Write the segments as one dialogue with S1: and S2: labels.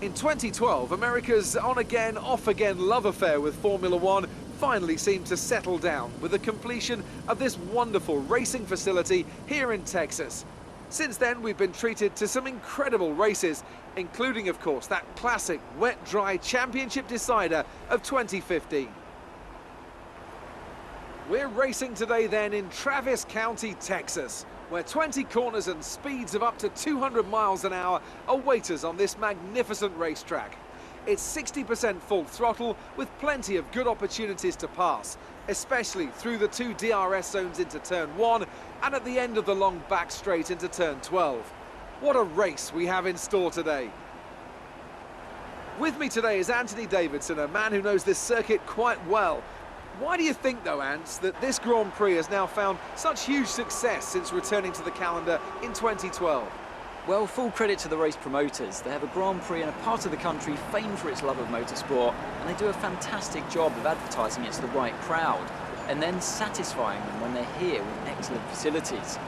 S1: In 2012, America's on-again, off-again love affair with Formula One finally seemed to settle down with the completion of this wonderful racing facility here in Texas. Since then, we've been treated to some incredible races, including, of course, that classic wet-dry championship decider of 2015. We're racing today then in Travis County, Texas, where 20 corners and speeds of up to 200 miles an hour await us on this magnificent racetrack. It's 60% full throttle with plenty of good opportunities to pass, especially through the two DRS zones into turn 1 and at the end of the long back straight into turn 12. What a race we have in store today. With me today is Anthony Davidson, a man who knows this circuit quite well. Why do you think, though, Ants, that this Grand Prix has now found such huge success since returning to the calendar in 2012?
S2: Well, full credit to the race promoters. They have a Grand Prix in a part of the country famed for its love of motorsport, and they do a fantastic job of advertising it to the right crowd, and then satisfying them when they're here with excellent facilities.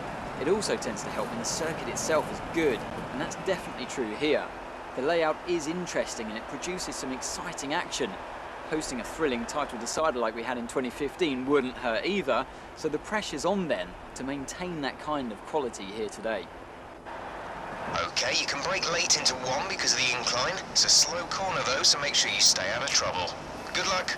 S2: It also tends to help when the circuit itself is good, and that's definitely true here. The layout is interesting and it produces some exciting action. Hosting a thrilling title decider like we had in 2015 wouldn't hurt either, so the pressure's on then to maintain that kind of quality here today.
S3: Okay, you can brake late into one because of the incline. It's a slow corner though, so make sure you stay out of trouble. Good luck.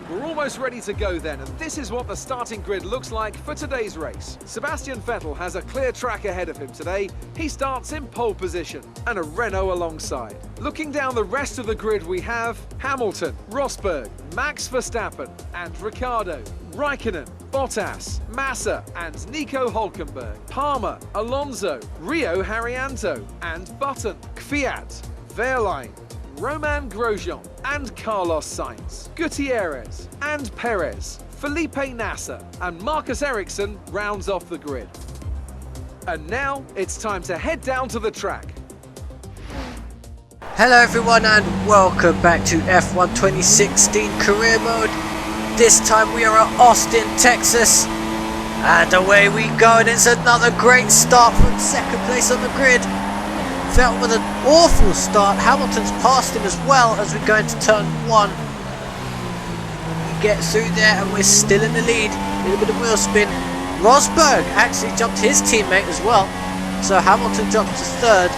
S1: We're almost ready to go then, and this is what the starting grid looks like for today's race. Sebastian Vettel has a clear track ahead of him today. He starts in pole position, and a Renault alongside. Looking down the rest of the grid, we have Hamilton, Rosberg, Max Verstappen, and Ricciardo, Raikkonen, Bottas, Massa, and Nico Hülkenberg, Palmer, Alonso, Rio Haryanto, and Button, Kvyat, Wehrlein, Romain Grosjean and Carlos Sainz, Gutierrez and Perez, Felipe Nasser and Marcus Ericsson rounds off the grid. And now it's time to head down to the track.
S4: Hello everyone and welcome back to F1 2016 Career Mode. This time we are at Austin, Texas. And away we go, and it's another great start from second place on the grid. Vettel with an awful start. Hamilton's passed him as well as we go into turn 1. We get through there and we're still in the lead. A little bit of wheel spin. Rosberg actually jumped his teammate as well. So Hamilton jumped to third.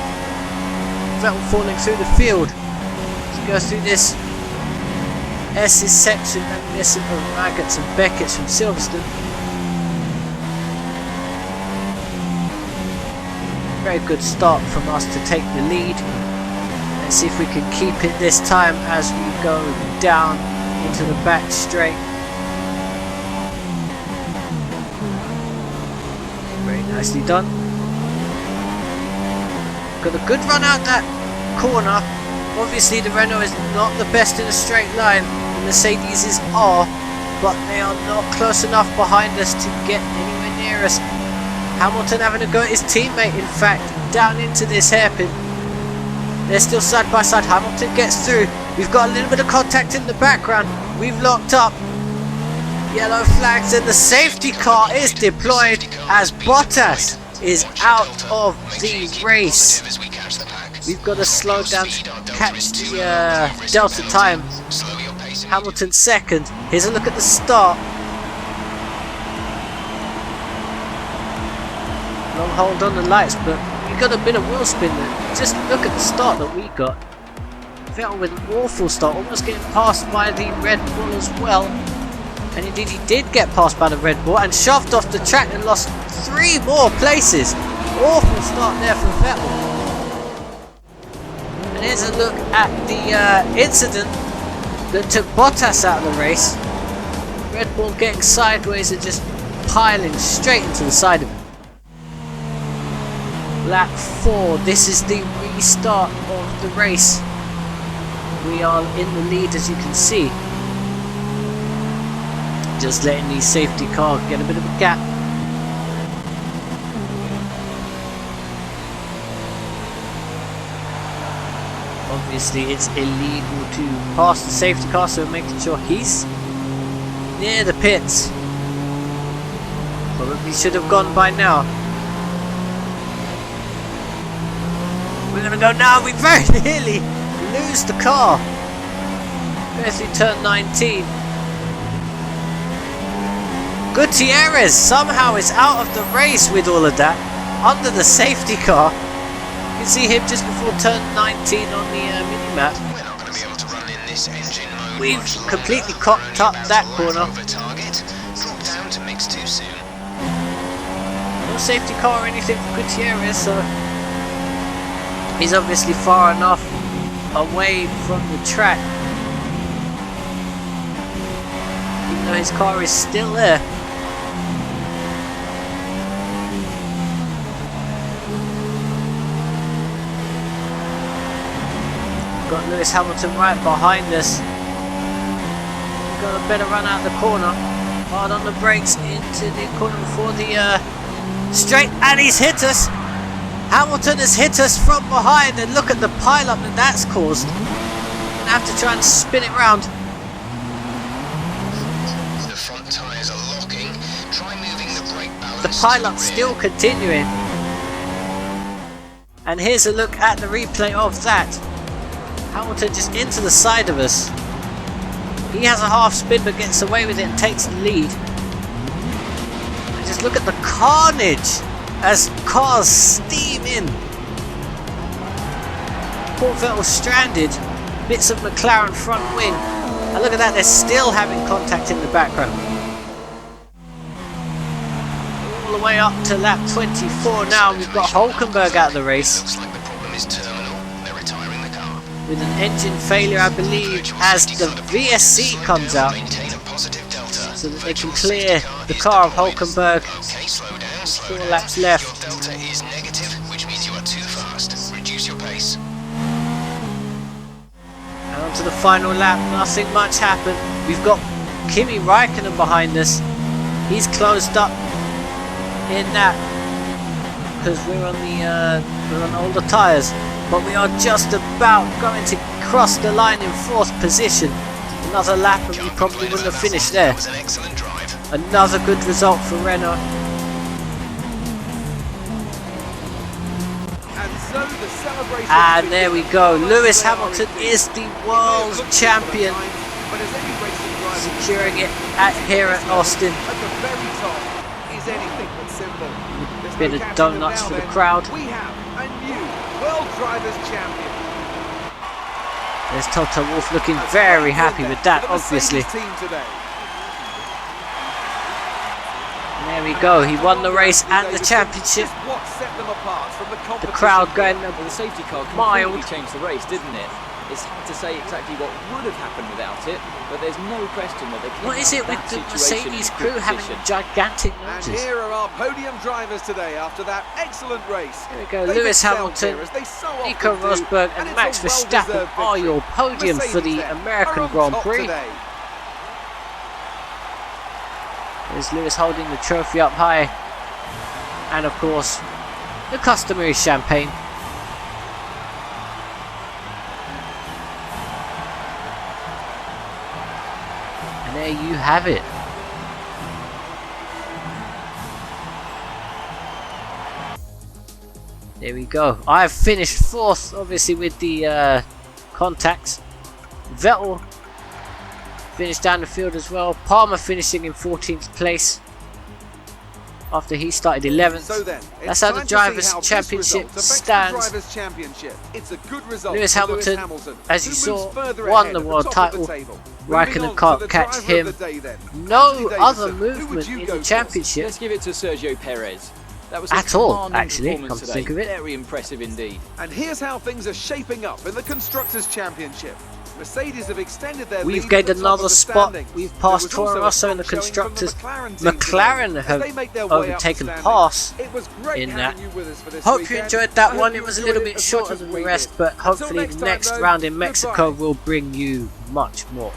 S4: Vettel falling through the field. As he goes through this S's section reminiscent of Maggots and Beckett's from Silverstone. Very good start from us to take the lead. Let's see if we can keep it this time as we go down into the back straight. Very nicely done. Got a good run out that corner. Obviously the Renault is not the best in a straight line. The Mercedes are, but they are not close enough behind us to get anywhere near us. Hamilton having a go at his teammate, in fact, down into this hairpin. They're still side by side. Hamilton gets through. We've got a little bit of contact in the background. We've locked up. Yellow flags and the safety car is deployed as Bottas is out of the race. We've got to slow down to catch the Delta time. Hamilton second. Here's a look at the start. Long hold on the lights, but we got a bit of wheel spin there. Just look at the start that we got. Vettel with an awful start, almost getting passed by the Red Bull as well. And indeed he did get passed by the Red Bull and shoved off the track and lost 3 more places. Awful start there from Vettel. And here's a look at the incident that took Bottas out of the race. Red Bull getting sideways and just piling straight into the side of him. Lap 4, this is the restart of the race. We are in the lead as you can see. Just letting the safety car get a bit of a gap. Obviously it's illegal to pass the safety car, so we're making sure he's near the pits. Probably should have gone by now. We're going to go now. We very nearly lose the car. Especially turn 19. Gutierrez somehow is out of the race with all of that, under the safety car. You can see him just before turn 19 on the minimap.
S3: We're not going to be able to run in this engine mode.
S4: We've completely cocked up that corner.
S3: Over target. Drop down to mix too soon.
S4: No safety car or anything for Gutierrez, so he's obviously far enough away from the track. Even though his car is still there. Got Lewis Hamilton right behind us. We've got a better run out the corner. Hard on the brakes into the corner before the straight, and he's hit us. Hamilton has hit us from behind, and look at the pile-up that that's caused. Gonna have to try and spin it round.
S3: The front tyres are locking. Try moving the brake balance.
S4: The pile-up still continuing. And here's a look at the replay of that. Hamilton just into the side of us. He has a half spin but gets away with it and takes the lead. And just look at the carnage as cars steam in. Poor Vettel stranded. Bits of McLaren front wing. And look at that, they're still having contact in the background. All the way up to lap 24 now. We've got Hulkenberg out of the race.
S3: Looks like the problem is terminal. They're retiring the car.
S4: With an engine failure, I believe, as the VSC comes out,
S3: Maintain a positive delta.
S4: so that they can clear the car of Hulkenberg.
S3: Okay, slow down, slow
S4: 4
S3: down.
S4: laps left.
S3: Your delta is negative, which means you are too fast. Reduce your pace.
S4: And on to the final lap, nothing much happened. We've got Kimi Raikkonen behind us. He's closed up in that because we're on older tyres. But we are just about going to cross the line in 4th position. Another lap and we probably wouldn't have finished there.
S3: That was an excellent drive.
S4: Another good result for Renault.
S1: And so the celebration.
S4: And there we go. Lewis Hamilton is the world champion, securing it here at Austin.
S1: At the very top is anything but simple. There's
S4: Bit
S1: no
S4: of
S1: catching
S4: donuts
S1: them
S4: for
S1: now
S4: the
S1: then.
S4: crowd.
S1: We have a new World Drivers' Champion.
S4: There's Toto Wolff looking very happy with that, obviously.
S1: Team today.
S4: And there we go. He won the race and the championship.
S1: Just what set them apart from the
S4: The
S1: competition.
S4: crowd going
S2: Well, the safety car
S4: mild.
S2: completely changed the race, didn't it? It's hard to say exactly what would have happened without it, but there's no question that they came
S4: What is
S2: out
S4: it
S2: of
S4: with
S2: that
S4: the
S2: situation
S4: Mercedes
S2: in
S4: crew
S2: good
S4: having
S2: position.
S4: gigantic
S1: And
S4: noses?
S1: here are our podium drivers today after that excellent race.
S4: There we go.
S1: They've
S4: Lewis
S1: excelled
S4: Hamilton,
S1: here, as they so often
S4: Nico
S1: do,
S4: Rosberg
S1: and
S4: and
S1: it's
S4: Max
S1: a
S4: Verstappen
S1: well-deserved
S4: are
S1: victory.
S4: your podium for the
S1: Mercedes then
S4: American
S1: are on
S4: Grand
S1: top
S4: Prix.
S1: today.
S4: There's Lewis holding the trophy up high. And of course, the customary champagne. And there you have it. There we go. I've finished 4th, obviously, with the contacts. Vettel finished down the field as well. Palmer finishing in 14th place after he started 11th.
S1: So then,
S4: That's how the Drivers' Championship stands.
S1: Drivers' Championship. It's a good result
S4: Lewis
S1: for
S4: Hamilton, as you
S1: who
S4: saw,
S1: moves further
S4: won
S1: ahead
S4: the
S1: at
S4: world
S1: top
S4: title.
S1: of the table.
S4: Raikkonen
S1: Moving on
S4: can't
S1: to the
S4: catch
S1: driver of
S4: him.
S1: the day then.
S4: No
S1: Harley
S4: other
S1: Davidson, who would
S4: movement
S1: you
S4: in
S1: go
S4: the
S1: for?
S4: championship.
S2: Let's give it to Sergio Perez. That was a
S4: At all,
S2: commanding
S4: actually,
S2: performance
S4: come to
S2: today.
S4: think of it.
S2: Very impressive indeed.
S1: And here's how things are shaping up in the Constructors' Championship. Mercedes have extended their
S4: We've
S1: lead
S4: gained
S1: at the top
S4: another
S1: of the
S4: spot.
S1: standings.
S4: We've
S1: There
S4: passed
S1: was
S4: Toro
S1: also a
S4: Rosso in the
S1: strong showing from the
S4: Constructors.
S1: McLaren team
S4: McLaren
S1: today,
S4: have
S1: as they make their way up the
S4: overtaken
S1: standings.
S4: Pass
S1: It was great
S4: in
S1: having
S4: that.
S1: you with us for this
S4: Hope you
S1: weekend.
S4: enjoyed that
S1: I
S4: one.
S1: hope
S4: It
S1: you
S4: was a
S1: enjoyed
S4: little
S1: it
S4: bit
S1: as
S4: shorter
S1: much
S4: than
S1: as
S4: the
S1: we
S4: rest,
S1: did.
S4: but
S1: Until
S4: hopefully
S1: next
S4: the
S1: time,
S4: next
S1: though,
S4: round in Mexico
S1: goodbye.
S4: will bring you much more.